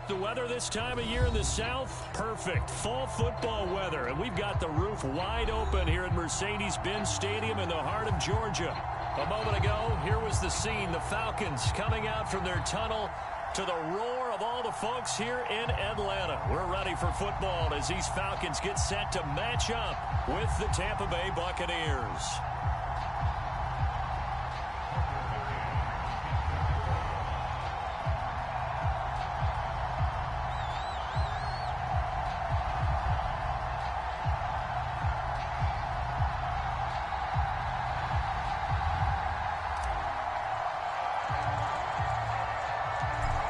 The weather this time of year in the South, perfect. Fall football weather, and we've got the roof wide open here at Mercedes-Benz Stadium in the heart of Georgia. A moment ago, here was the scene. The Falcons coming out from their tunnel to the roar of all the folks here in Atlanta. We're ready for football as these Falcons get set to match up with the Tampa Bay Buccaneers.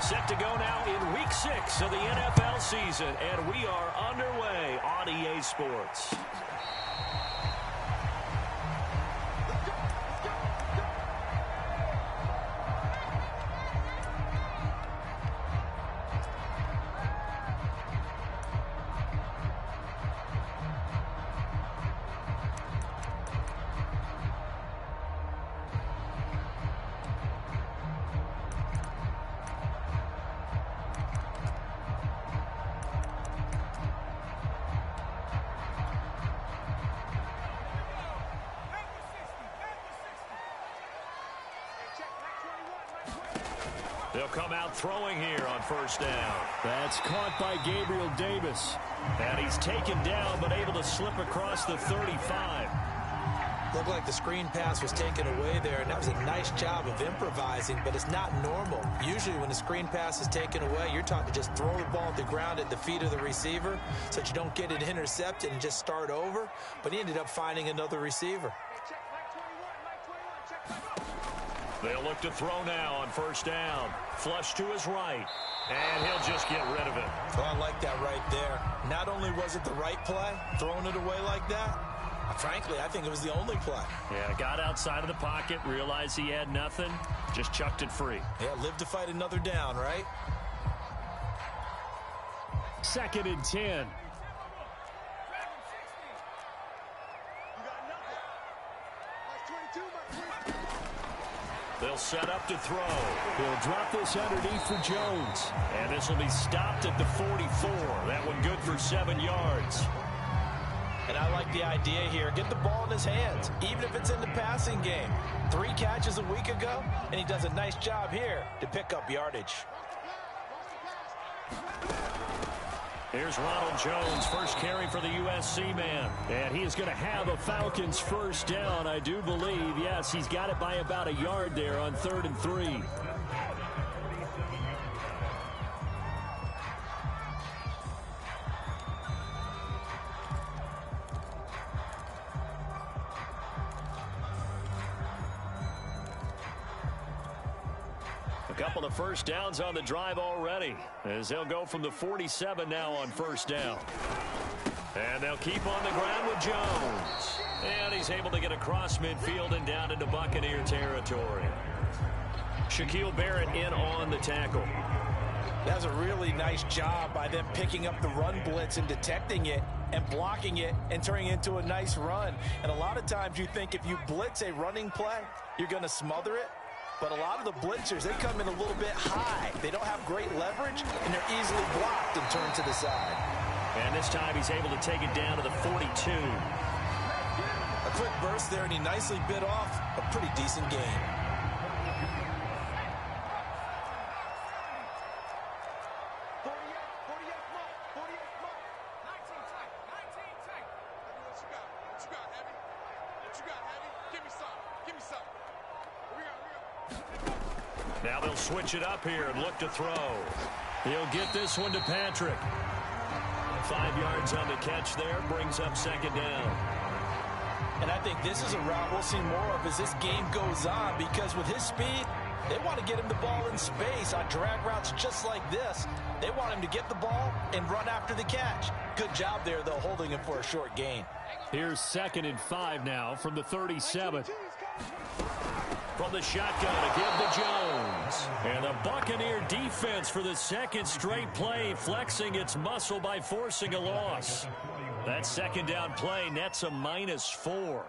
Set to go now in Week 6 of the NFL season, and we are underway on EA Sports. They'll come out throwing here on first down. That's caught by Gabriel Davis. And he's taken down but able to slip across the 35. Looked like the screen pass was taken away there, and that was a nice job of improvising, but it's not normal. Usually when the screen pass is taken away, you're taught to just throw the ball at the ground at the feet of the receiver so that you don't get it intercepted and just start over. But he ended up finding another receiver. They'll look to throw now on first down. Flush to his right. And he'll just get rid of it. Oh, I like that right there. Not only was it the right play, throwing it away like that, frankly, I think it was the only play. Yeah, got outside of the pocket, realized he had nothing, just chucked it free. Yeah, live to fight another down, right? 2nd and 10. They'll set up to throw. He'll drop this underneath for Jones. And this will be stopped at the 44. That one good for 7 yards. And I like the idea here. Get the ball in his hands, even if it's in the passing game. 3 catches a week ago, and he does a nice job here to pick up yardage. Here's Ronald Jones, first carry for the USC man. And he is going to have a Falcons first down, I do believe. Yes, he's got it by about a yard there on 3rd and 3. A couple of first downs on the drive already, as they'll go from the 47 now on first down. And they'll keep on the ground with Jones. And he's able to get across midfield and down into Buccaneer territory. Shaquille Barrett in on the tackle. That was a really nice job by them picking up the run blitz and detecting it and blocking it and turning it into a nice run. And a lot of times you think if you blitz a running play, you're going to smother it. But a lot of the blitzers, they come in a little bit high. They don't have great leverage, and they're easily blocked and turned to the side. And this time he's able to take it down to the 42. A quick burst there, and he nicely bit off a pretty decent gain. Now they'll switch it up here and look to throw. He'll get this one to Patrick. 5 yards on the catch there, brings up 2nd down. And I think this is a route we'll see more of as this game goes on, because with his speed, they want to get him the ball in space on drag routes just like this. They want him to get the ball and run after the catch. Good job there, though, holding him for a short gain. Here's 2nd and 5 now from the 37. From the shotgun to give to Jones. And the Buccaneer defense for the second straight play, flexing its muscle by forcing a loss. That 2nd down play nets a -4.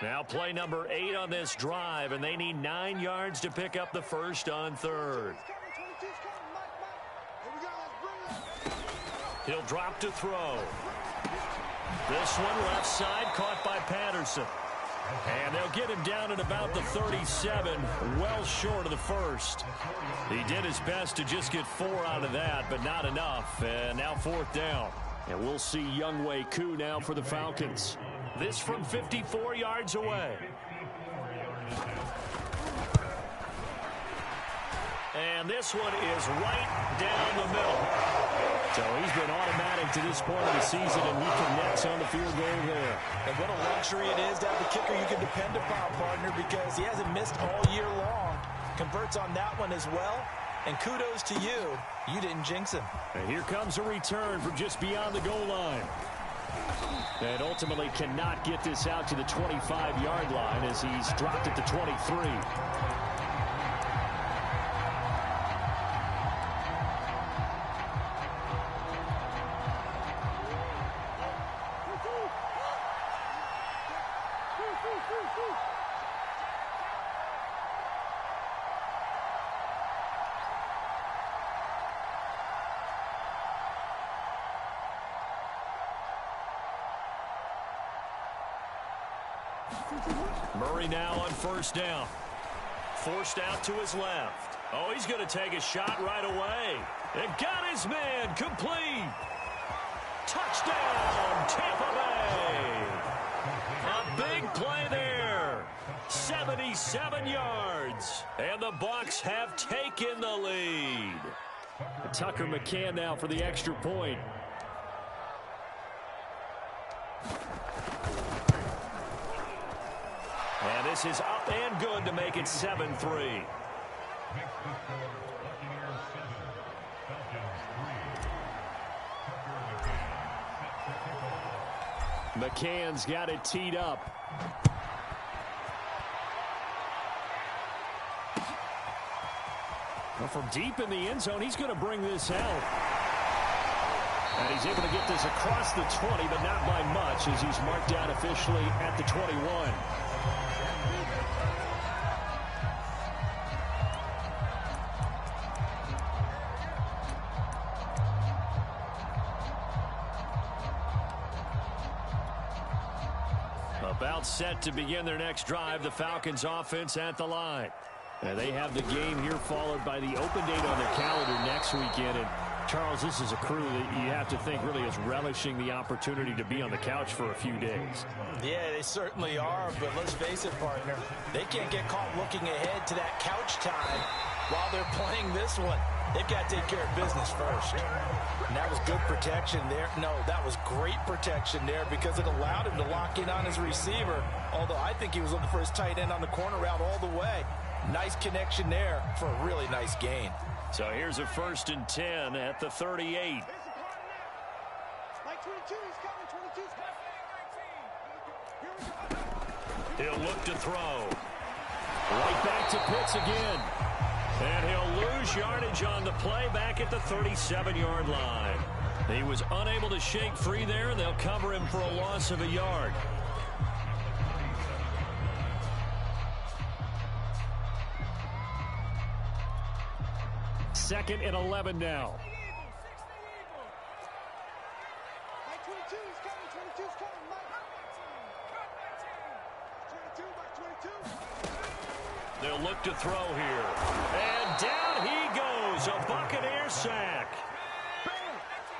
Now play number 8 on this drive, and they need 9 yards to pick up the first on third. He'll drop to throw. This one left side caught by Patterson. And they'll get him down at about the 37, well short of the first. He did his best to just get 4 out of that, but not enough. And now 4th down. And we'll see Younghoe Koo now for the Falcons. This from 54 yards away. And this one is right down the middle. So he's been automatic to this point of the season, and he connects on the field goal there. And what a luxury it is to have a kicker you can depend upon, partner, because he hasn't missed all year long. Converts on that one as well. And kudos to you. You didn't jinx him. And here comes a return from just beyond the goal line. And ultimately cannot get this out to the 25-yard line as he's dropped at the 23. Murray now on 1st down. Forced out to his left. Oh, he's going to take a shot right away. And got his man complete. Touchdown, Tampa Bay. A big play there. 77 yards. And the Bucs have taken the lead. Tucker McCann now for the extra point. And this is up and good to make it 7-3. McCann's got it teed up. Well, from deep in the end zone, he's going to bring this out. And he's able to get this across the 20, but not by much as he's marked out officially at the 21. About set to begin their next drive, the Falcons offense at the line. And they have the game here followed by the open date on their calendar next weekend. And Charles, this is a crew that you have to think really is relishing the opportunity to be on the couch for a few days. Yeah, they certainly are, but let's face it, partner. They can't get caught looking ahead to that couch time while they're playing this one. They've got to take care of business first. And that was good protection there. No, that was great protection there because it allowed him to lock in on his receiver, although I think he was looking for his tight end on the corner route all the way. Nice connection there for a really nice gain. So here's a 1st and 10 at the 38. He'll look to throw. Right back to Pitts again. And he'll lose yardage on the play back at the 37-yard line. He was unable to shake free there, and they'll cover him for a loss of a yard. Second and 11 now. They'll look to throw here. And down he goes. A Buccaneer sack.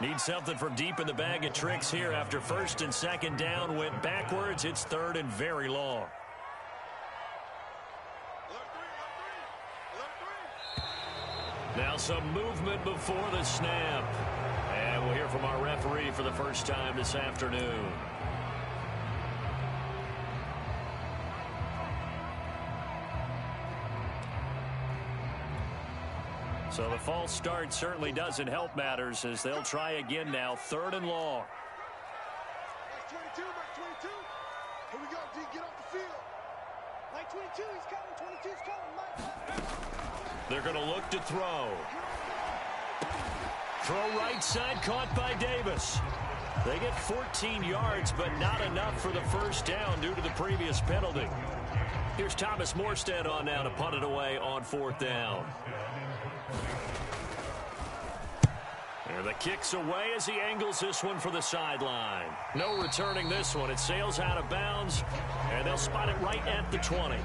Need something from deep in the bag of tricks here after 1st and 2nd down. Went backwards. It's 3rd and very long. Now some movement before the snap. And we'll hear from our referee for the first time this afternoon. So the false start certainly doesn't help matters as they'll try again now. 3rd and long. Mike 22, Mike 22. Here we go, D, get off the field. Mike 22, he's coming, 22's coming, Mike. They're going to look to throw. Throw right side, caught by Davis. They get 14 yards, but not enough for the first down due to the previous penalty. Here's Thomas Morstead on now to punt it away on 4th down. And the kick's away as he angles this one for the sideline. No returning this one. It sails out of bounds, and they'll spot it right at the 20.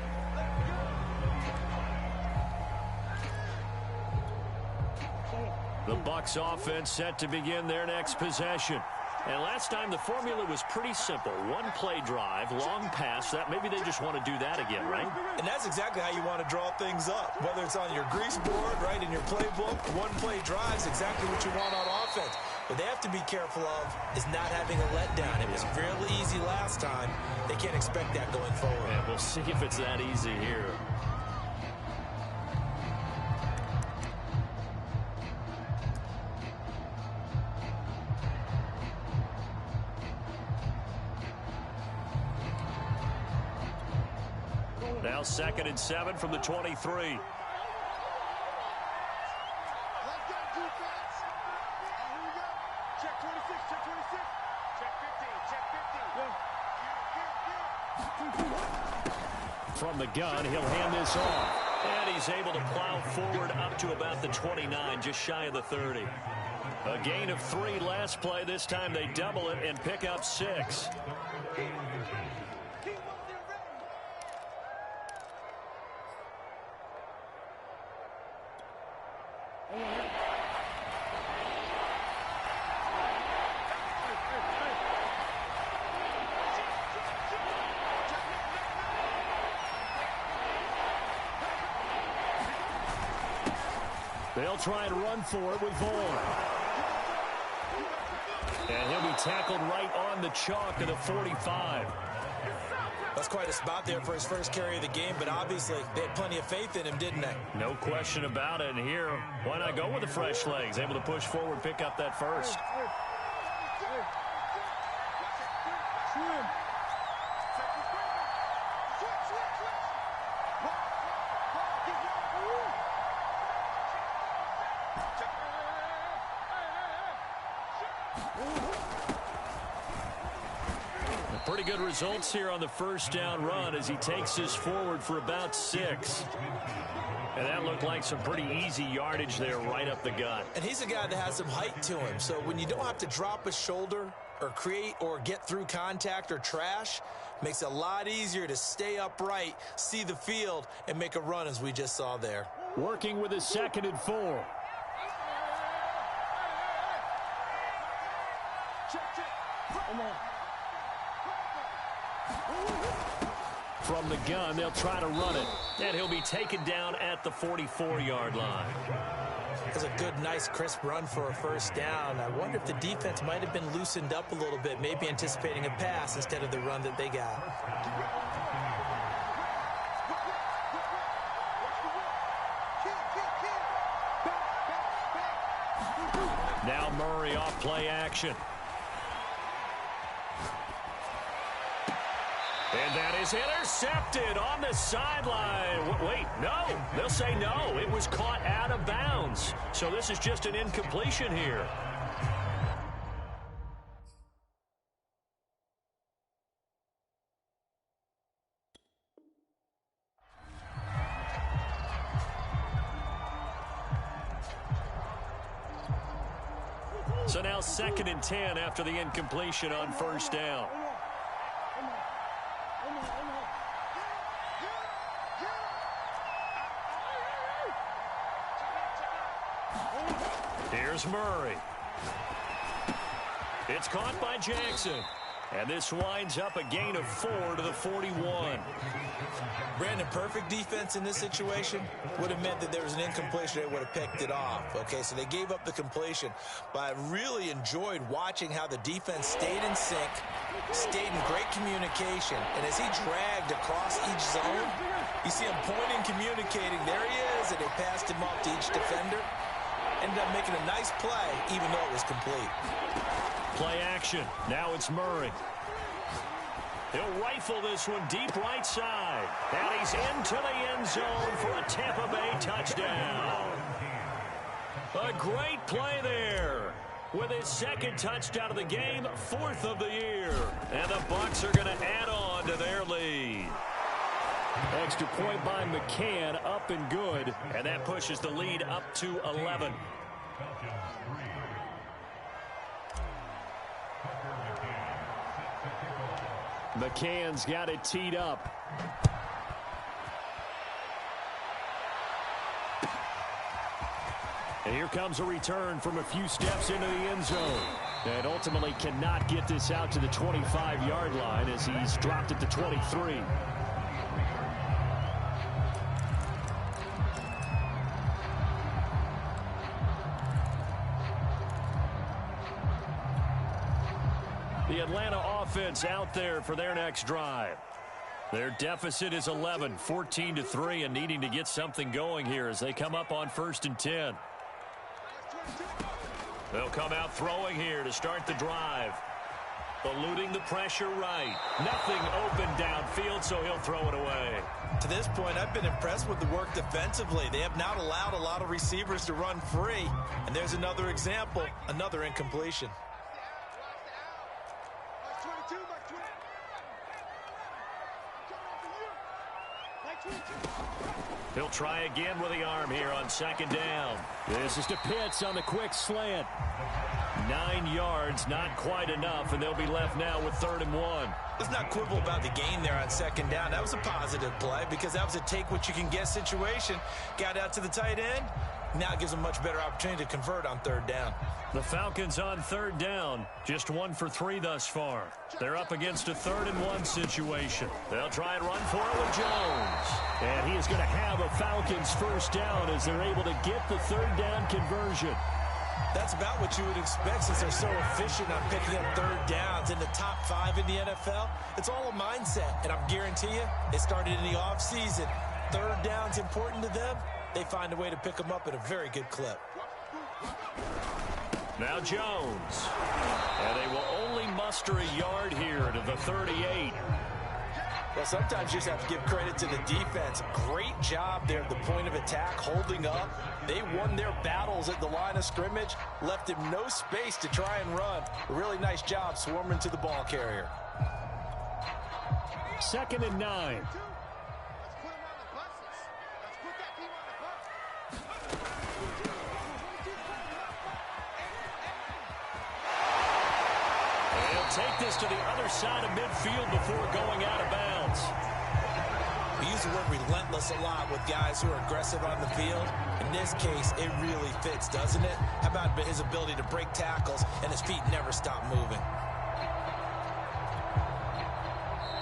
The Bucs offense set to begin their next possession. And last time the formula was pretty simple. One play drive, long pass. That maybe they just want to do that again, right? And that's exactly how you want to draw things up. Whether it's on your grease board, right, in your playbook, one play drive is exactly what you want on offense. What they have to be careful of is not having a letdown. It was really easy last time. They can't expect that going forward. And we'll see if it's that easy here. Now 2nd and 7 from the 23. Let's go, defense. Here we go. Check 26, check 26. Check 15, check 15. From the gun, he'll hand this off. And he's able to plow forward up to about the 29, just shy of the 30. A gain of 3 last play. This time they double it and pick up 6. They'll try and run for it with Vaughn. And he'll be tackled right on the chalk of the 45. That's quite a spot there for his first carry of the game, but obviously they had plenty of faith in him, didn't they? No question about it. And here, why not go with the fresh legs? Able to push forward, pick up that first. Pretty good results here on the first down run as he takes this forward for about 6. And that looked like some pretty easy yardage there right up the gut. And he's a guy that has some height to him. So when you don't have to drop a shoulder or create or get through contact or trash, makes it a lot easier to stay upright, see the field, and make a run as we just saw there. Working with his 2nd and 4. From the gun, they'll try to run it. And he'll be taken down at the 44-yard line. That's a good, nice, crisp run for a first down. I wonder if the defense might have been loosened up a little bit, maybe anticipating a pass instead of the run that they got. Now Murray off play action. And that is intercepted on the sideline. Wait, no. They'll say no. It was caught out of bounds. So this is just an incompletion here. So now 2nd and 10 after the incompletion on first down. Here's Murray. It's caught by Jackson. And this winds up a gain of 4 to the 41. Brandon, perfect defense in this situation would have meant that there was an incompletion. They would have picked it off. Okay, so they gave up the completion. But I really enjoyed watching how the defense stayed in sync, stayed in great communication. And as he dragged across each zone, you see him pointing, communicating. There he is, and they passed him off to each defender. Ended up making a nice play, even though it was complete. Play action. Now it's Murray. He'll rifle this one deep right side. And he's into the end zone for a Tampa Bay touchdown. A great play there. with his second touchdown of the game, 4th of the year. And the Bucs are going to add on to their lead. Extra point by McCann, up and good. And that pushes the lead up to 11. McCann's got it teed up. And here comes a return from a few steps into the end zone. And ultimately cannot get this out to the 25-yard line as he's dropped at the 23. The Atlanta offense out there for their next drive. Their deficit is 11, 14-3, and needing to get something going here as they come up on 1st and 10. They'll come out throwing here to start the drive. Eluding the pressure right. Nothing open downfield, so he'll throw it away. To this point, I've been impressed with the work defensively. They have not allowed a lot of receivers to run free. And there's another example, another incompletion. He'll try again with the arm here on 2nd down. This is to Pitts on the quick slant. 9 yards, not quite enough, and they'll be left now with 3rd and 1. Let's not quibble about the gain there on 2nd down. That was a positive play because that was a take-what-you-can-get situation. Got out to the tight end. Now it gives them a much better opportunity to convert on 3rd down. The Falcons on 3rd down, just 1 for 3 thus far. They're up against a 3rd and 1 situation. They'll try and run for it with Jones. And he is going to have a Falcons 1st down as they're able to get the 3rd down conversion. That's about what you would expect since they're so efficient on picking up 3rd downs in the top 5 in the NFL. It's all a mindset, and I guarantee you it started in the offseason. 3rd down's important to them. They find a way to pick them up at a very good clip. Now Jones. And they will only muster a yard here to the 38. Well, sometimes you just have to give credit to the defense. Great job there at the point of attack, holding up. They won their battles at the line of scrimmage, left him no space to try and run. A really nice job swarming to the ball carrier. 2nd and 9. Take this to the other side of midfield before going out of bounds. We use the word relentless a lot with guys who are aggressive on the field. In this case, it really fits, doesn't it? How about his ability to break tackles and his feet never stop moving?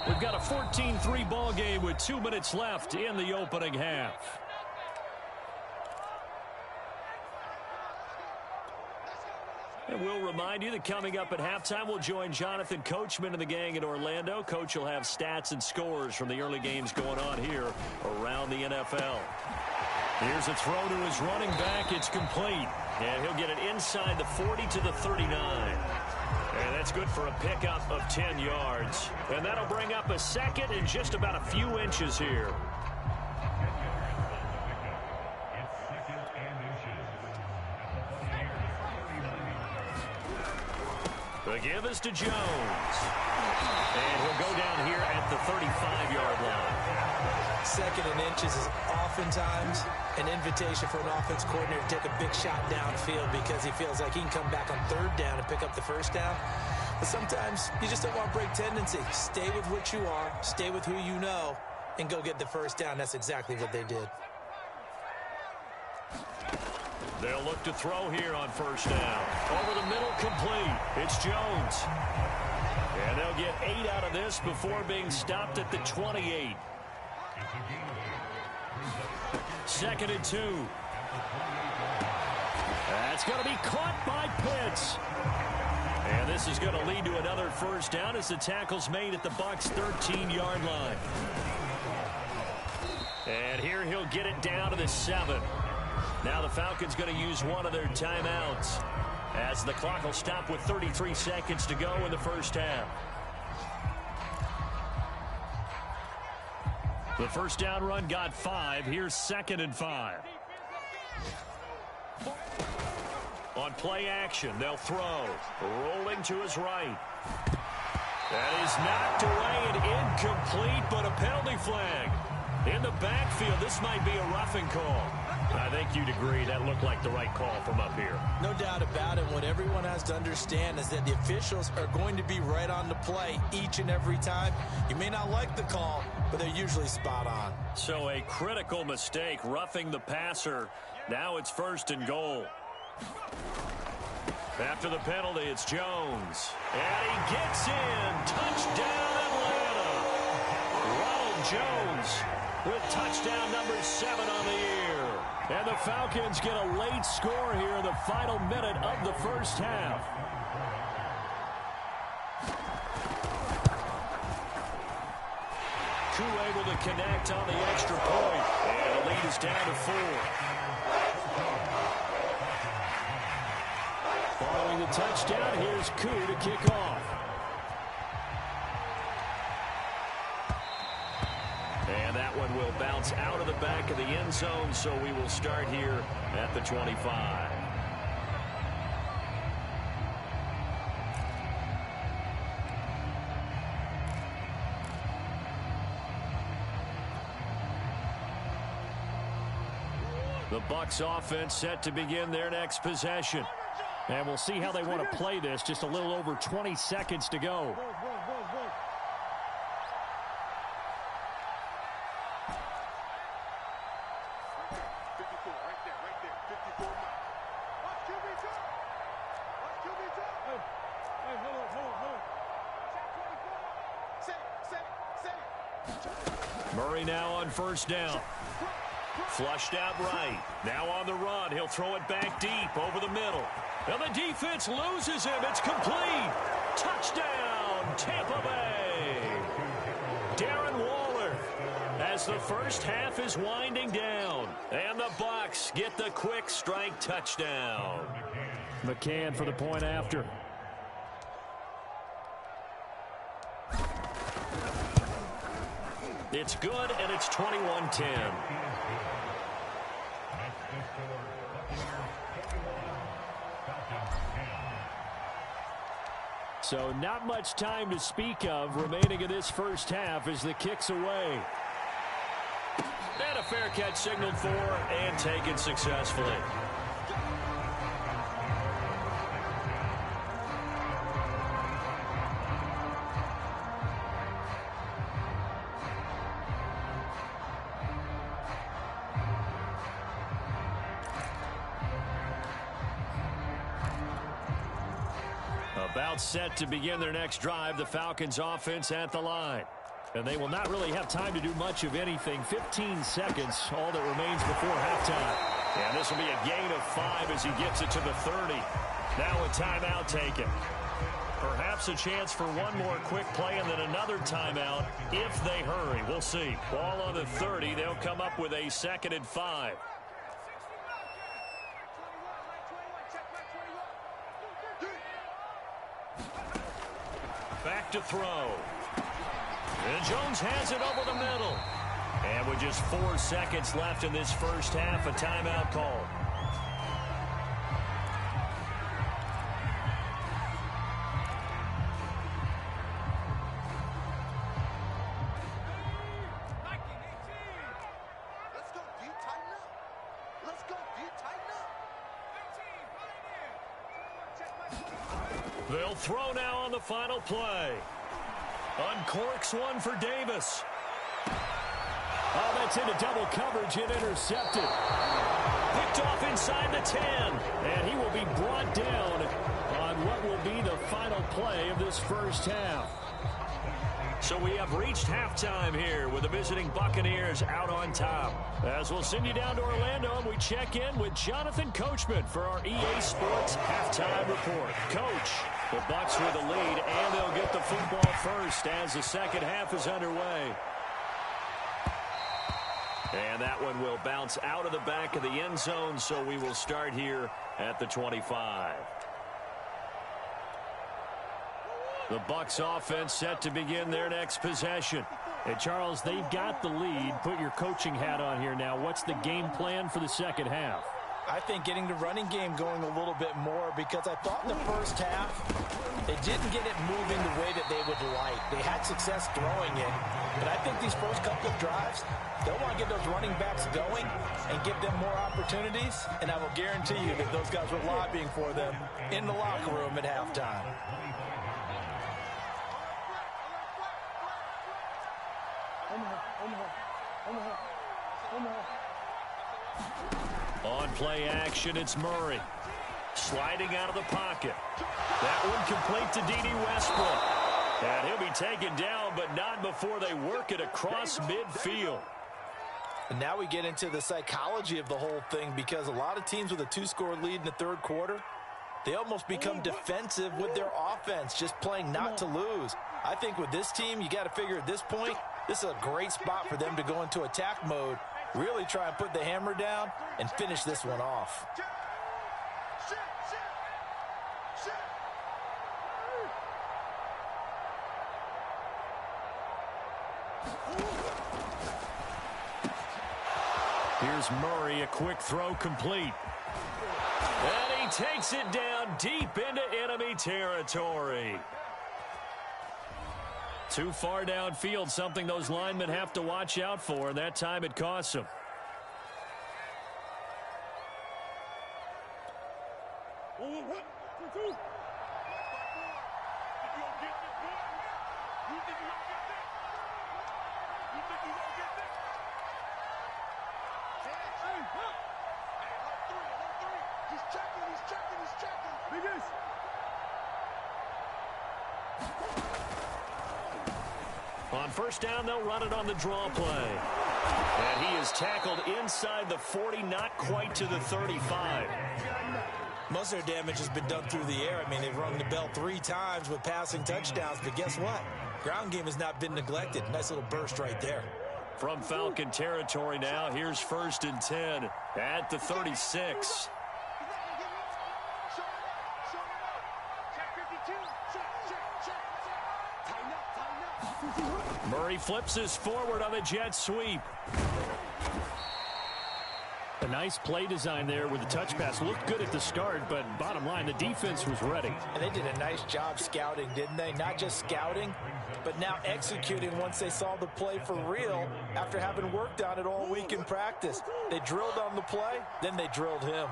We've got a 14-3 ball game with 2 minutes left in the opening half. And we'll remind you that coming up at halftime, we'll join Jonathan Coachman and the gang in Orlando. Coach will have stats and scores from the early games going on here around the NFL. Here's a throw to his running back. It's complete. And he'll get it inside the 40 to the 39. And that's good for a pickup of 10 yards. And that'll bring up a 2nd and just about a few inches here. The give is to Jones. And he'll go down here at the 35-yard line. 2nd and inches is oftentimes an invitation for an offense coordinator to take a big shot downfield because he feels like he can come back on 3rd down and pick up the 1st down. But sometimes you just don't want break tendency. Stay with what you are, stay with who you know, and go get the 1st down. That's exactly what they did. They'll look to throw here on 1st down. Over the middle, complete. It's Jones. And they'll get 8 out of this before being stopped at the 28. 2nd and 2. That's going to be caught by Pitts. And this is going to lead to another 1st down as the tackle's made at the Bucs' 13-yard line. And here he'll get it down to the 7. Now the Falcons going to use one of their timeouts as the clock will stop with 33 seconds to go in the 1st half. The 1st down run got 5. Here's 2nd and 5. On play action. They'll throw. Rolling to his right. That is knocked away and incomplete, but a penalty flag. In the backfield, this might be a roughing call. I think you'd agree that looked like the right call from up here. No doubt about it. What everyone has to understand is that the officials are going to be right on the play each and every time. You may not like the call, but they're usually spot on. So a critical mistake, roughing the passer. Now it's 1st and goal. After the penalty, it's Jones. And he gets in. Touchdown, Atlanta. Ronald Jones with touchdown number 7 on the year. And the Falcons get a late score here in the final minute of the first half. Koo able to connect on the extra point. And the lead is down to 4. Following the touchdown, here's Koo to kick off. And that one will bounce out of the back of the end zone, so we will start here at the 25. The Bucs offense set to begin their next possession. And we'll see how they want to play this. Just a little over 20 seconds to go. Murray now on 1st down. Flushed out right. Now on the run. He'll throw it back deep over the middle. And the defense loses him. It's complete. Touchdown, Tampa Bay. Darren Waller as the first half is winding down. And the Bucs get the quick strike touchdown. McCann for the point after. It's good, and it's 21-10. So not much time to speak of remaining in this first half as the kick's away. And a fair catch signaled for and taken successfully. About set to begin their next drive, the Falcons offense at the line. And they will not really have time to do much of anything. 15 seconds, all that remains before halftime. And this will be a gain of 5 as he gets it to the 30. Now a timeout taken. Perhaps a chance for one more quick play and then another timeout if they hurry. We'll see. Ball on the 30. They'll come up with a 2nd and 5. Back to throw. And Jones has it over the middle. And with just 4 seconds left in this first half, a timeout call. Let's go, D. Tighten up. Let's go, D. Tighten up. They'll throw now on the final play. Uncorks one for Davis. Oh, that's into double coverage and intercepted. Picked off inside the 10. And he will be brought down on what will be the final play of this first half. So we have reached halftime here with the visiting Buccaneers out on top. As we'll send you down to Orlando and we check in with Jonathan Coachman for our EA Sports Halftime Report. Coach, the Bucs with the lead, and they'll get the football first as the second half is underway. And that one will bounce out of the back of the end zone, so we will start here at the 25. The Bucs offense set to begin their next possession. And Charles, they've got the lead. Put your coaching hat on here now. What's the game plan for the second half? I think getting the running game going a little bit more, because I thought in the first half they didn't get it moving the way that they would like. They had success throwing it, but I think these first couple of drives, they'll want to get those running backs going and give them more opportunities, and I will guarantee you that those guys were lobbying for them in the locker room at halftime. On play action, it's Murray. Sliding out of the pocket. That one complete to D.D. Westbrook. And he'll be taken down, but not before they work it across midfield. And now we get into the psychology of the whole thing, because a lot of teams with a 2-score lead in the third quarter, they almost become defensive with their offense, just playing not to lose. I think with this team, you got to figure at this point, this is a great spot for them to go into attack mode, really try and put the hammer down and finish this one off. Here's Murray, a quick throw complete. And he takes it down deep into enemy territory. Too far downfield, something those linemen have to watch out for. That time it costs them. On first down, they'll run it on the draw play. And he is tackled inside the 40, not quite to the 35. Most of their damage has been done through the air. I mean, they've rung the bell 3 times with passing touchdowns, but guess what? Ground game has not been neglected. Nice little burst right there. From Falcon territory now, here's 1st and 10 at the 36. Murray flips us forward on the jet sweep. A nice play design there with the touch pass. Looked good at the start, but bottom line, the defense was ready. And they did a nice job scouting, didn't they? Not just scouting, but now executing once they saw the play for real after having worked on it all week in practice. They drilled on the play, then they drilled him.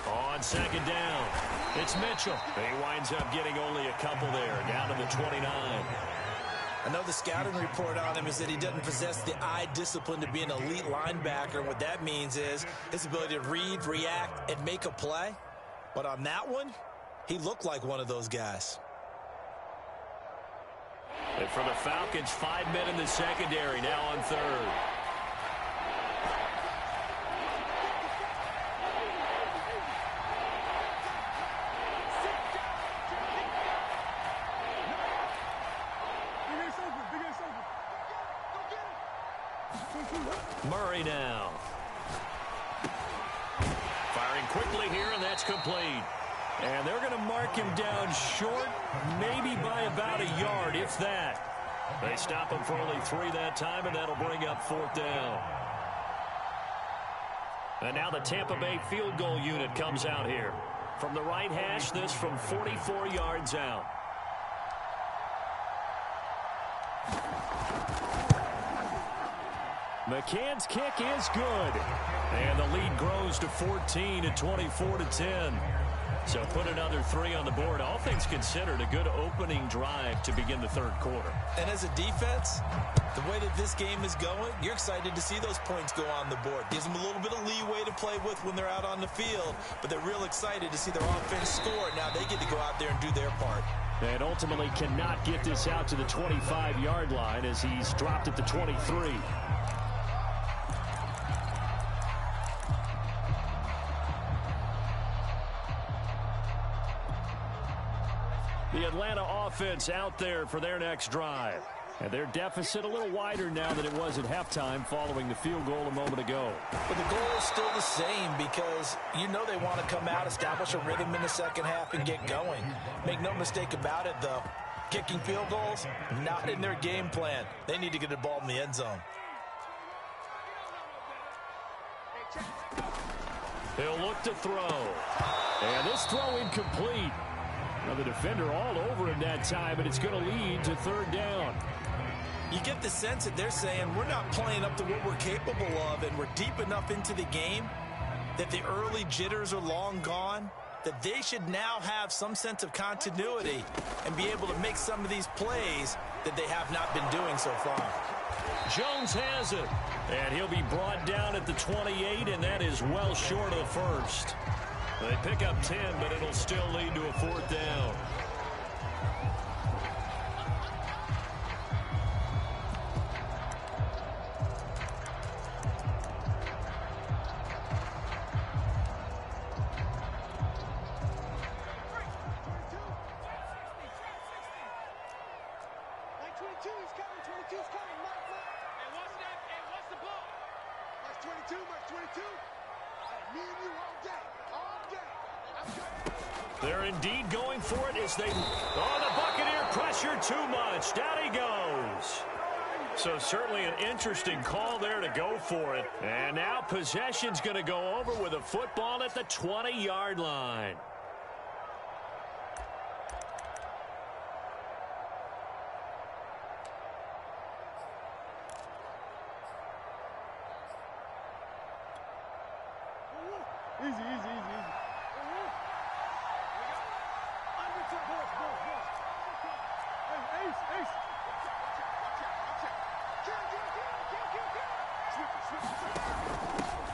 On second down, it's Mitchell. He winds up getting only a couple there, down to the 29. I know the scouting report on him is that he doesn't possess the eye discipline to be an elite linebacker. What that means is his ability to read, react, and make a play. But on that one, he looked like one of those guys. And for the Falcons, 5 men in the secondary, now on third. Murray now. Firing quickly here, and that's complete. And they're going to mark him down short, maybe by about a yard, if that. They stop him for only 3 that time, and that'll bring up 4th down. And now the Tampa Bay field goal unit comes out here. From the right hash, this from 44 yards out. McCann's kick is good. And the lead grows to 14 at 24-10. So put another 3 on the board. All things considered, a good opening drive to begin the third quarter. And as a defense, the way that this game is going, you're excited to see those points go on the board. Gives them a little bit of leeway to play with when they're out on the field, but they're real excited to see their offense score. Now they get to go out there and do their part. And ultimately cannot get this out to the 25-yard line as he's dropped at the 23. The Atlanta offense out there for their next drive. And their deficit a little wider now than it was at halftime following the field goal a moment ago. But the goal is still the same because you know they want to come out, establish a rhythm in the second half, and get going. Make no mistake about it, though. Kicking field goals, not in their game plan. They need to get the ball in the end zone. He'll look to throw. And this throw incomplete. Now the defender all over him that time, and it's going to lead to third down. You get the sense that they're saying we're not playing up to what we're capable of, and we're deep enough into the game that the early jitters are long gone, that they should now have some sense of continuity and be able to make some of these plays that they have not been doing so far. Jones has it, and he'll be brought down at the 28, and that is well short of the first. They pick up 10, but it'll still lead to a fourth down. They're indeed going for it as they... Oh, the Buccaneer pressure too much. Down he goes. So certainly an interesting call there to go for it. And now possession's going to go over with a football at the 20-yard line.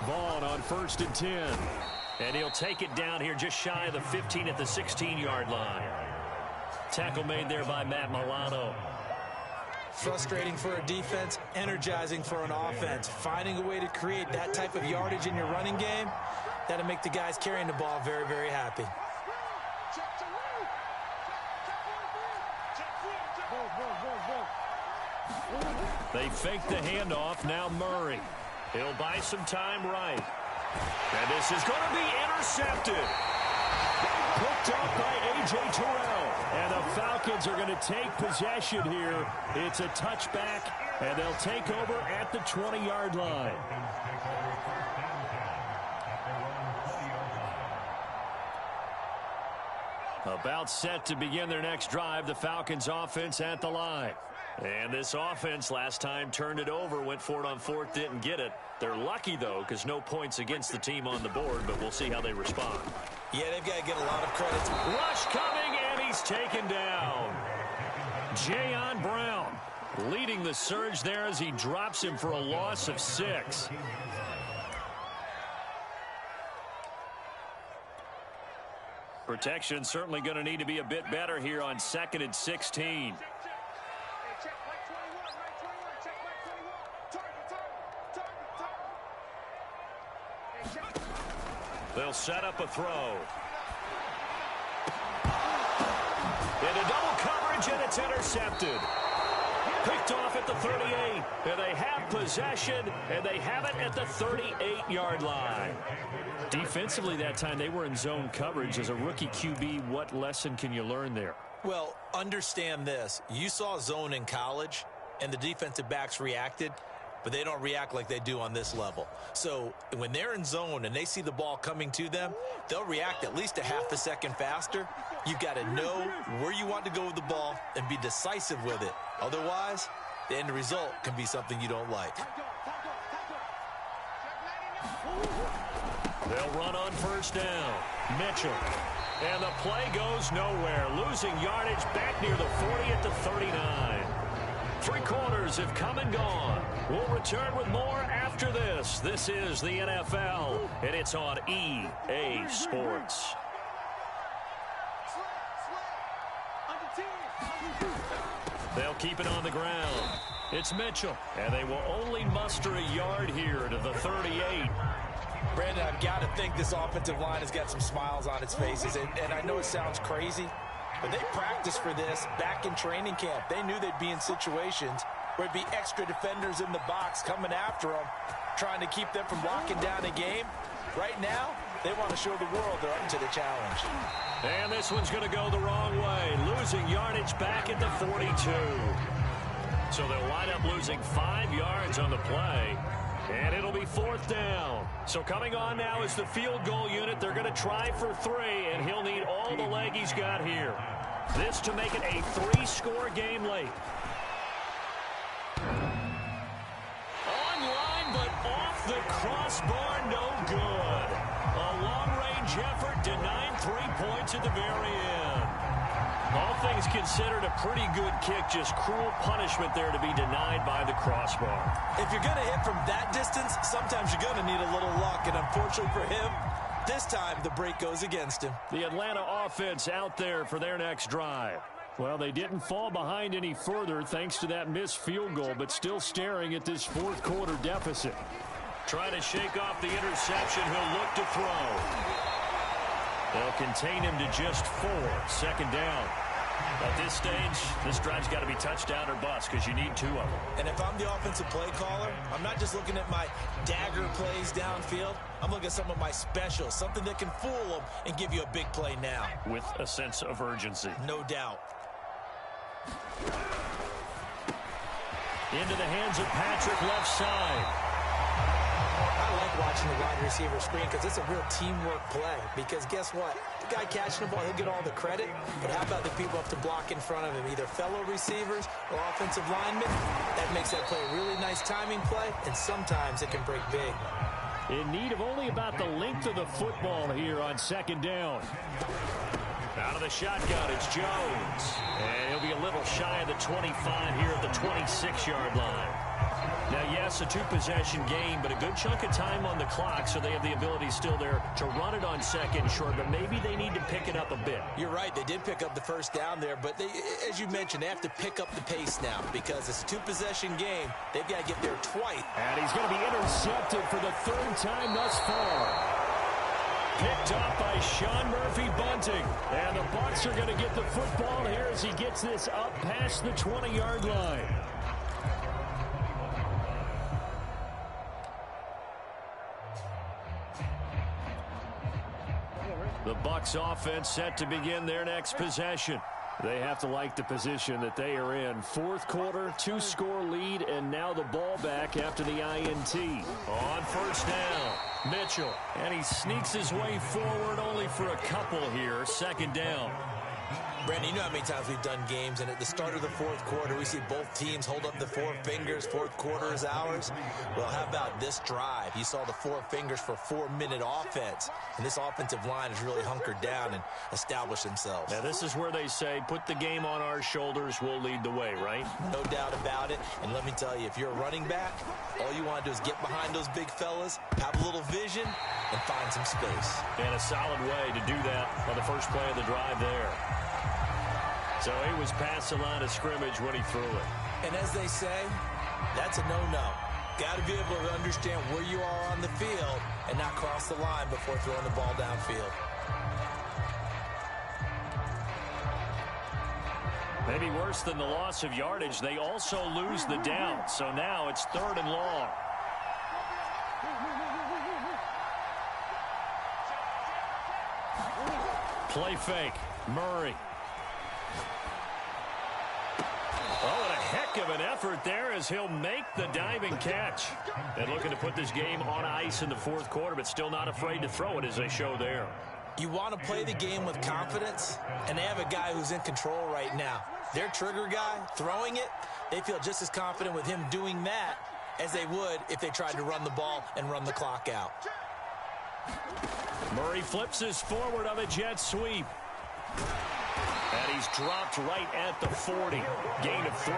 Vaughn on 1st and 10. And he'll take it down here just shy of the 15 at the 16-yard line. Tackle made there by Matt Milano. Frustrating for a defense, energizing for an offense. Finding a way to create that type of yardage in your running game, that'll make the guys carrying the ball very, very happy. They fake the handoff. Now Murray. He'll buy some time right. And this is going to be intercepted. Picked up by A.J. Terrell. And the Falcons are going to take possession here. It's a touchback, and they'll take over at the 20-yard line. About set to begin their next drive, the Falcons offense at the line. And this offense last time turned it over, went for it on 4th, didn't get it. They're lucky, though, because no points against the team on the board, but we'll see how they respond. Yeah, they've got to get a lot of credit. Rush coming, and he's taken down. Jayon Brown leading the surge there as he drops him for a loss of 6. Protection certainly going to need to be a bit better here on 2nd and 16. They'll set up a throw. Into double coverage, and it's intercepted. Picked off at the 38. And they have possession, and they have it at the 38-yard line. Defensively that time, they were in zone coverage. As a rookie QB, what lesson can you learn there? Well, understand this. You saw zone in college, and the defensive backs reacted, but they don't react like they do on this level. So when they're in zone and they see the ball coming to them, they'll react at least a half a second faster. You've got to know where you want to go with the ball and be decisive with it. Otherwise, the end result can be something you don't like. They'll run on 1st down. Mitchell. And the play goes nowhere. Losing yardage back near the 40 at the 39. 3 quarters have come and gone. We'll return with more after this. This is the NFL, and it's on EA Sports. They'll keep it on the ground. It's Mitchell, and they will only muster a yard here to the 38. Brandon, I've got to think this offensive line has got some smiles on its faces, and I know it sounds crazy, but they practiced for this back in training camp. They knew they'd be in situations where it'd be extra defenders in the box coming after them, trying to keep them from locking down a game. Right now, they want to show the world they're up to the challenge. And this one's going to go the wrong way. Losing losing yardage back at the 42. So they'll wind up losing 5 yards on the play. And it'll be 4th down. So coming on now is the field goal unit. They're going to try for 3, and he'll need all the leg he's got here. This to make it a 3-score game late. Online, but off the crossbar, no good. A long-range effort denied 3 points at the very end. All things considered, a pretty good kick, just cruel punishment there to be denied by the crossbar. If you're going to hit from that distance, sometimes you're going to need a little luck, and unfortunately for him, this time the break goes against him. The Atlanta offense out there for their next drive. Well, they didn't fall behind any further thanks to that missed field goal, but still staring at this 4th quarter deficit. Trying to shake off the interception, he'll look to throw. They'll contain him to just 4. 2nd down. At this stage, this drive's got to be touchdown or bust because you need 2 of them. And if I'm the offensive play caller, I'm not just looking at my dagger plays downfield. I'm looking at some of my specials, something that can fool them and give you a big play now. With a sense of urgency. No doubt. Into the hands of Patrick, left side. I like watching the wide receiver screen because it's a real teamwork play. Because guess what? The guy catching the ball, he'll get all the credit. But how about the people up to block in front of him, either fellow receivers or offensive linemen? That makes that play a really nice timing play, and sometimes it can break big. In need of only about the length of the football here on 2nd down. Out of the shotgun, it's Jones. And he'll be a little shy of the 25 here at the 26-yard line. Now, yes, a 2-possession game, but a good chunk of time on the clock, so they have the ability still there to run it on 2nd and short, but maybe they need to pick it up a bit. You're right. They did pick up the 1st down there, but they, as you mentioned, they have to pick up the pace now because it's a 2-possession game. They've got to get there twice. And he's going to be intercepted for the 3rd time thus far. Picked up by Sean Murphy-Bunting. And the Bucs are going to get the football here as he gets this up past the 20-yard line. The Bucs offense set to begin their next possession. They have to like the position that they are in. 4th quarter, 2-score lead, and now the ball back after the INT. On 1st down, Mitchell. And he sneaks his way forward only for a couple here. 2nd down. Brandon, you know how many times we've done games, and at the start of the 4th quarter, we see both teams hold up the 4 fingers. 4th quarter is ours. Well, how about this drive? You saw the 4 fingers for 4-minute offense, and this offensive line has really hunkered down and established themselves. Now, this is where they say, put the game on our shoulders, we'll lead the way, right? No doubt about it, and let me tell you, if you're a running back, all you want to do is get behind those big fellas, have a little vision, and find some space. And a solid way to do that on the first play of the drive there. So he was past the line of scrimmage when he threw it. And as they say, that's a no-no. Got to be able to understand where you are on the field and not cross the line before throwing the ball downfield. Maybe worse than the loss of yardage, they also lose the down. So now it's 3rd and long. Play fake. Murray. Oh, and a heck of an effort there as he'll make the diving catch. And looking to put this game on ice in the 4th quarter, but still not afraid to throw it as they show there. You want to play the game with confidence, and they have a guy who's in control right now. Their trigger guy, throwing it, they feel just as confident with him doing that as they would if they tried to run the ball and run the clock out. Murray flips his forward of a jet sweep. And he's dropped right at the 40. Gain of 3.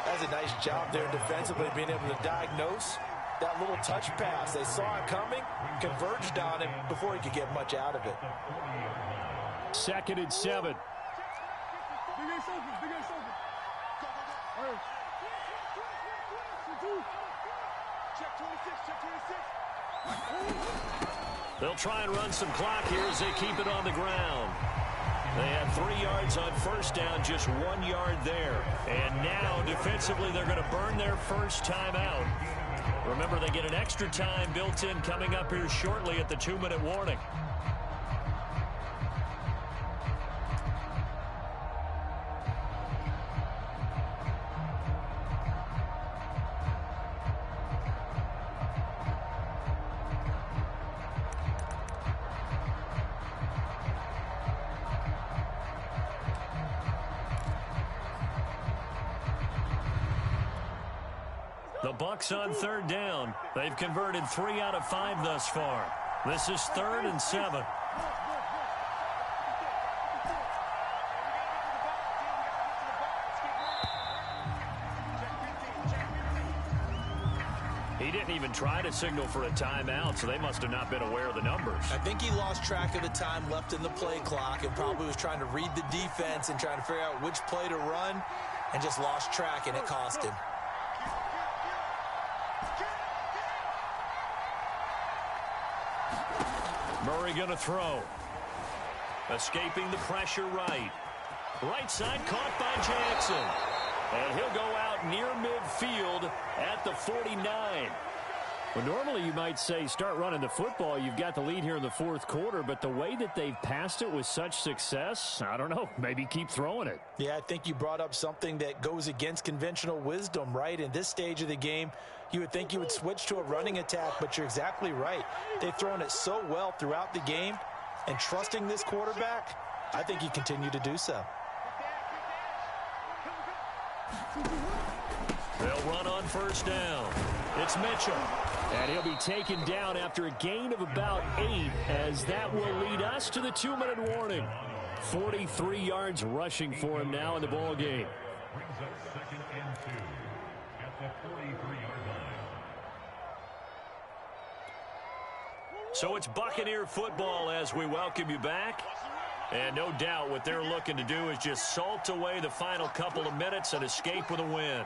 That's a nice job there defensively, being able to diagnose that little touch pass. They saw it coming, converged on him before he could get much out of it. 2nd and 7. They'll try and run some clock here as they keep it on the ground. They had 3 yards on 1st down, just 1 yard there. And now, defensively, they're going to burn their first time out. Remember, they get an extra time built in coming up here shortly at the 2-minute warning. The Bucs on third down. They've converted 3 out of 5 thus far. This is 3rd and 7. He didn't even try to signal for a timeout, so they must have not been aware of the numbers. I think he lost track of the time left in the play clock and probably was trying to read the defense and trying to figure out which play to run and just lost track, and it cost him. Murray going to throw. Escaping the pressure right. Right side caught by Jackson. And he'll go out near midfield at the 49. Well, normally you might say start running the football. You've got the lead here in the 4th quarter, but the way that they've passed it with such success, I don't know, maybe keep throwing it. Yeah, I think you brought up something that goes against conventional wisdom, right? In this stage of the game, you would think you would switch to a running attack, but you're exactly right. They've thrown it so well throughout the game, and trusting this quarterback, I think you continue to do so. They'll run on first down. It's Mitchell. And he'll be taken down after a gain of about 8, as that will lead us to the 2-minute warning. 43 yards rushing for him now in the ball game. So it's Buccaneer football as we welcome you back. And no doubt what they're looking to do is just salt away the final couple of minutes and escape with a win.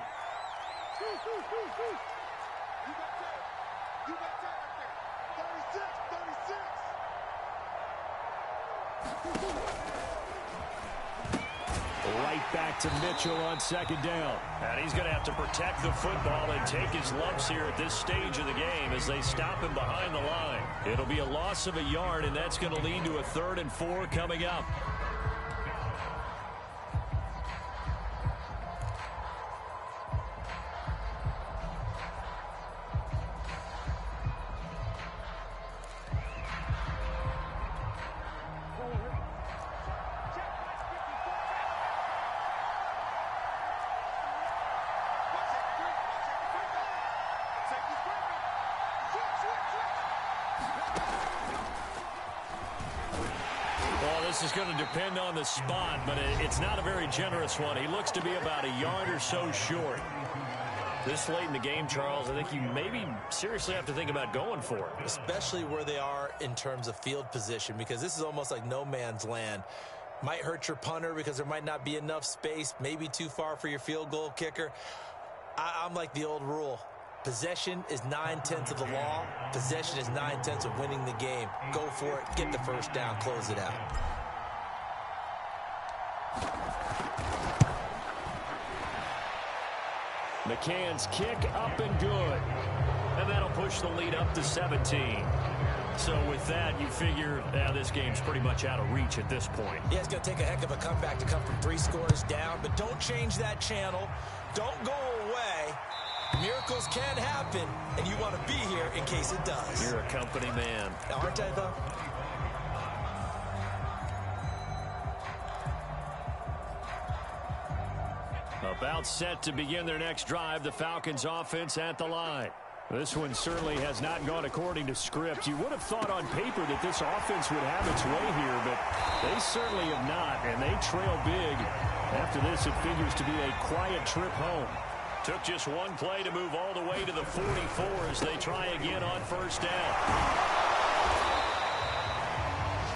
Right back to Mitchell on second down. And he's going to have to protect the football and take his lumps here at this stage of the game as they stop him behind the line. It'll be a loss of a yard, and that's going to lead to a 3rd and 4 coming up. This is going to depend on the spot, but it's not a very generous one. He looks to be about a yard or so short. This late in the game, Charles, I think you maybe seriously have to think about going for it. Especially where they are in terms of field position, because this is almost like no man's land. Might hurt your punter because there might not be enough space, maybe too far for your field goal kicker. I'm like the old rule. Possession is 9/10 of the law. Possession is 9/10 of winning the game. Go for it. Get the first down. Close it out. McCann's kick up and good. And that'll push the lead up to 17. So with that, you figure this game's pretty much out of reach at this point. Yeah, it's going to take a heck of a comeback to come from 3 scores down, but don't change that channel. Don't go away. Miracles can happen, and you want to be here in case it does. You're a company man. Aren't I, though? About set to begin their next drive, the Falcons offense at the line. This one certainly has not gone according to script. You would have thought on paper that this offense would have its way here, but they certainly have not, and they trail big. After this, it figures to be a quiet trip home. Took just one play to move all the way to the 44 as they try again on first down.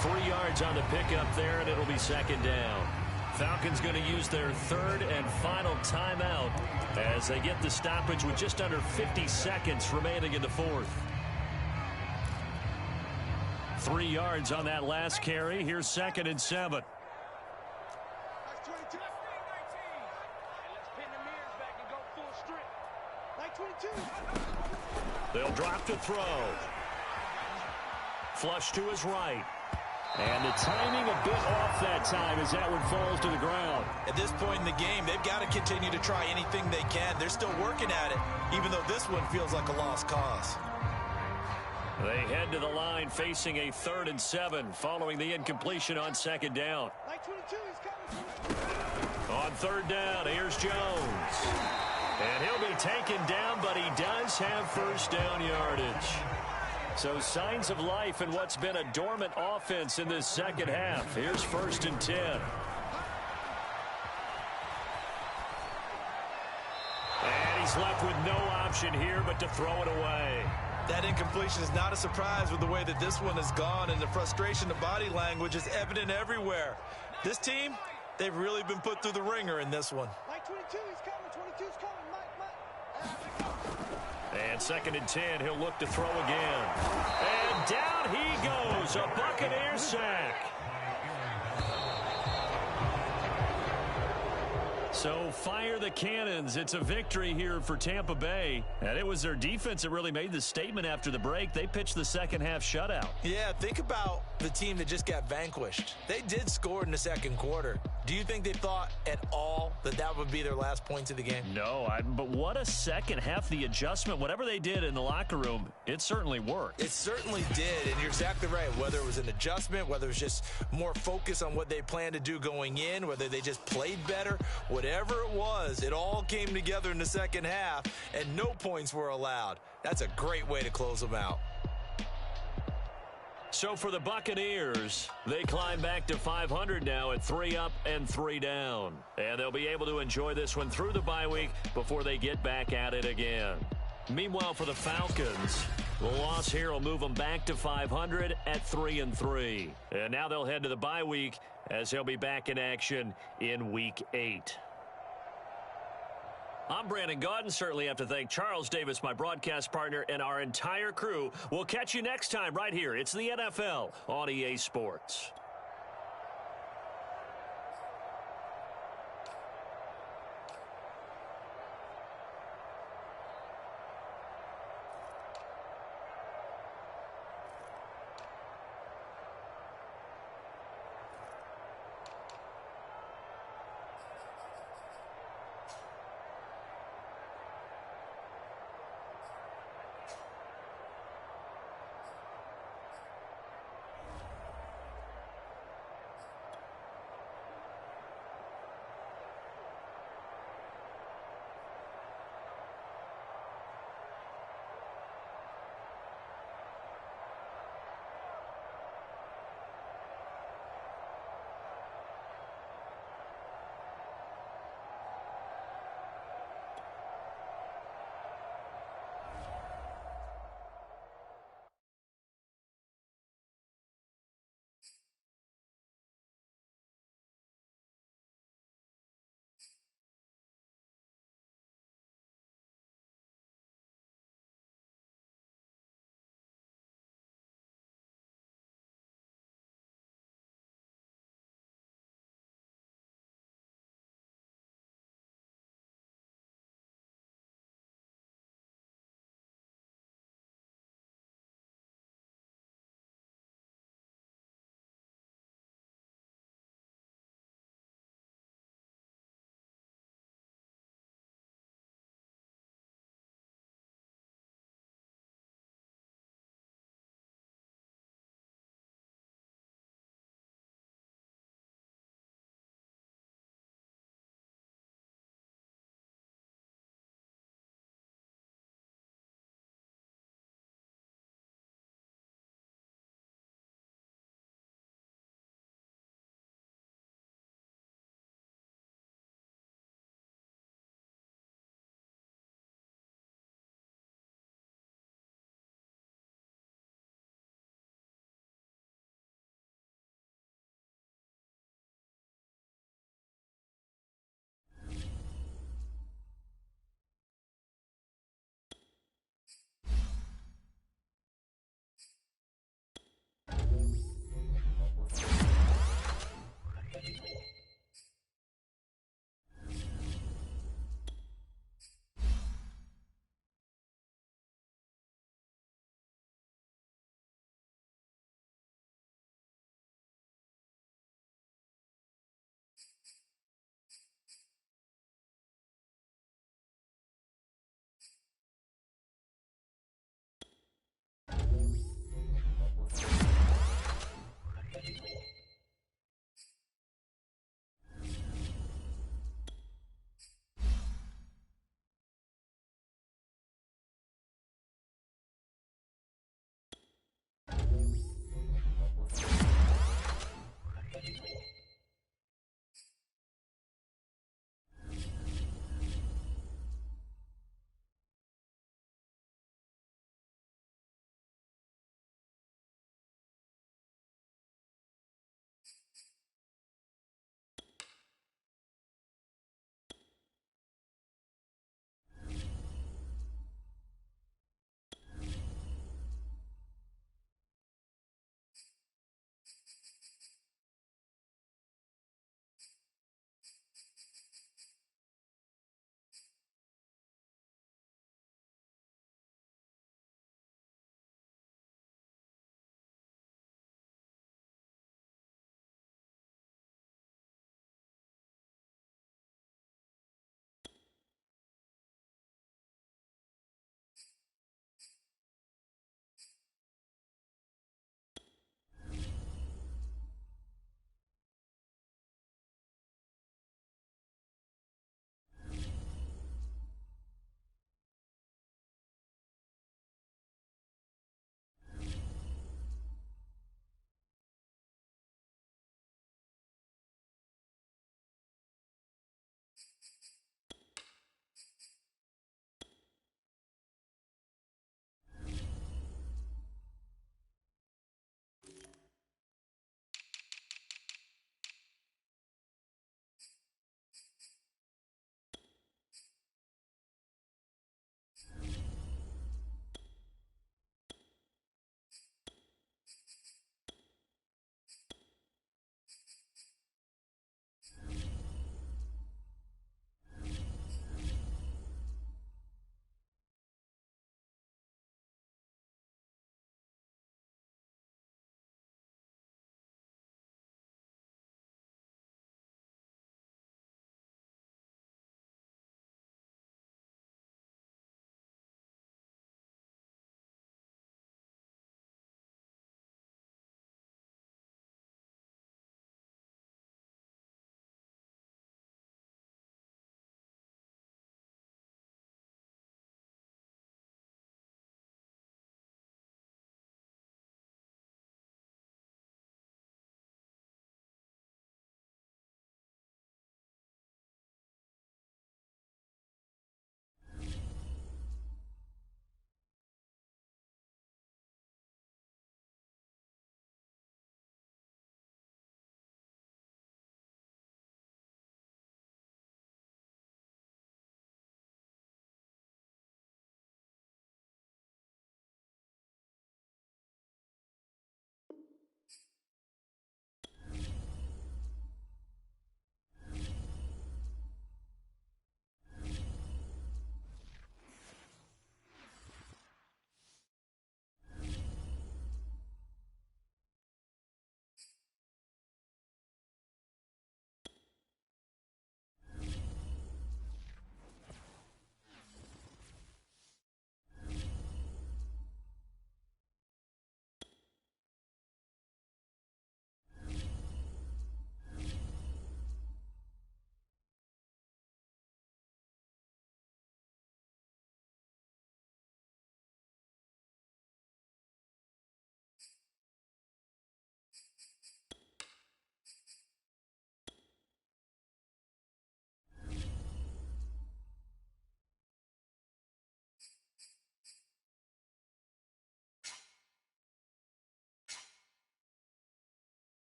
3 yards on the pickup there, and it'll be second down. Falcons going to use their 3rd and final timeout as they get the stoppage with just under 50 seconds remaining in the 4th. 3 yards on that last carry. Here's 2nd and 7. They'll drop to throw. Flush to his right. And the timing a bit off that time as that one falls to the ground. At this point in the game, they've got to continue to try anything they can. They're still working at it, even though this one feels like a lost cause. They head to the line facing a 3rd and 7 following the incompletion on second down. On third down, here's Jones. And he'll be taken down, but he does have first down yardage. So signs of life in what's been a dormant offense in this second half. Here's 1st and 10. And he's left with no option here but to throw it away. That incompletion is not a surprise with the way that this one has gone, and the frustration, the body language is evident everywhere. This team, they've really been put through the ringer in this one. Mike 22, he's coming. 22's coming. Mike. And 2nd and 10, he'll look to throw again. And down he goes, a Buccaneer sack. So fire the cannons. It's a victory here for Tampa Bay. And it was their defense that really made the statement after the break. They pitched the second half shutout. Yeah, think about the team that just got vanquished. They did score in the second quarter. Do you think they thought at all that that would be their last points of the game? No, but what a second half. The adjustment, whatever they did in the locker room, it certainly worked. It certainly did, and you're exactly right. Whether it was an adjustment, whether it was just more focus on what they planned to do going in, whether they just played better, whatever it was, it all came together in the second half, and no points were allowed. That's a great way to close them out. So for the Buccaneers, they climb back to 500 now at 3 up and 3 down. And they'll be able to enjoy this one through the bye week before they get back at it again. Meanwhile, for the Falcons, the loss here will move them back to 500 at 3-3. And now they'll head to the bye week as they'll be back in action in Week 8. I'm Brandon Gaudin. Certainly have to thank Charles Davis, my broadcast partner, and our entire crew. We'll catch you next time right here. It's the NFL on EA Sports.